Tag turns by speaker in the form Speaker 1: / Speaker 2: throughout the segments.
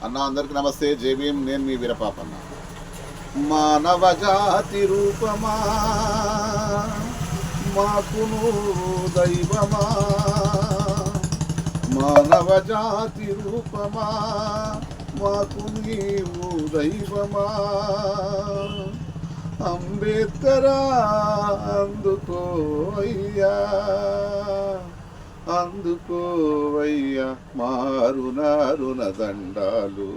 Speaker 1: అన్న అందరికి నమస్తే. జేబీఎం, నేను మీ వీరపాపన్న. మానవ జాతి రూపమా మాకును దైవమా, మానవ జాతి రూపమా మాకు నీవు దైవమా. అంబేద్కరా అందుకోవయ్యా, అందుకోవయ్యా మారునారున దండాలు.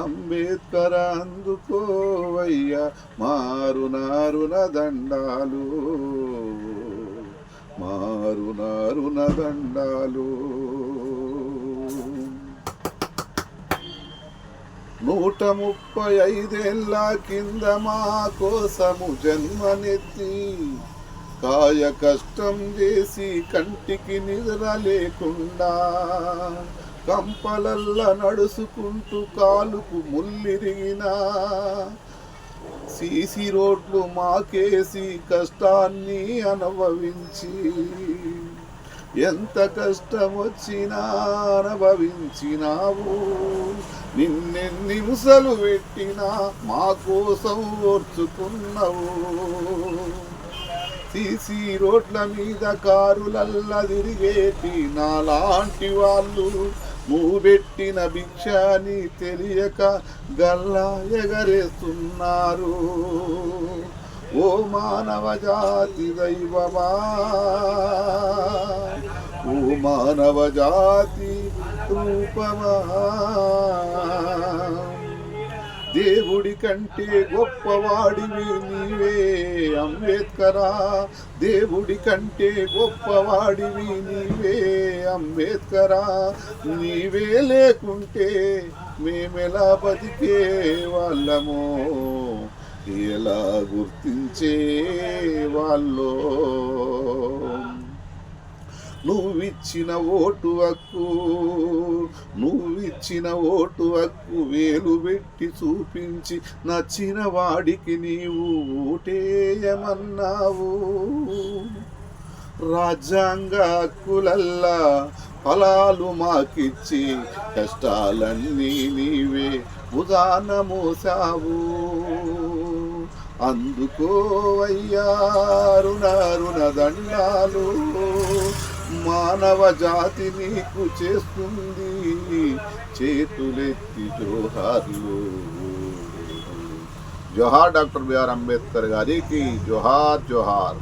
Speaker 1: అంబేద్కర్ అందుకోవయ్యా మారునారున దండాలు, మారునారున దండాలు. 135 కింద మా కోసము జన్మనెత్తి కాయ కష్టం చేసి కంటికి నిద్ర లేకుండా కంపలల్ల నడుచుకుంటూ కాలుకు ముల్లిరిగినా సీసీ రోడ్లు మాకేసి కష్టాన్ని అనుభవించి ఎంత కష్టం వచ్చినా అనుభవించినావు. నిన్నెన్ని ముసలు పెట్టినా మా కోసం ఓర్చుకున్నావు. సీసీ రోడ్ల మీద కారులల్లా తిరిగేటి నాలాంటి వాళ్ళు నువ్వు పెట్టిన భిక్షని తెలియక గల్లా ఎగరేస్తున్నారు. ఓ మానవ జాతి దైవమా, ఓ మానవ జాతి రూపమా. దేవుడి కంటే గొప్పవాడివి నీవే అంబేద్కరా, దేవుడి కంటే గొప్పవాడివి నీవే అంబేద్కరా. నీవే లేకుంటే మేమెలా బతికే వాళ్ళమో, ఎలా గుర్తించే వాళ్ళో. నువ్విచ్చిన ఓటు హక్కు, నువ్విచ్చిన ఓటు హక్కు వేలు పెట్టి చూపించి నచ్చిన వాడికి నీవు ఓటేయమన్నావు. రాజ్యాంగ హక్కులల్లా ఫలాలు మాకిచ్చి కష్టాలన్నీ నీవే భుజాన మోసావు. అందుకోవయ్యా రుణ దండాలు, మానవ జాతి నీకు చేస్తుంది చేతులెత్తి జోహార్లు. జోహార్ డాక్టర్ బిఆర్ అంబేద్కర్ గారికి జోహార్ జోహార్.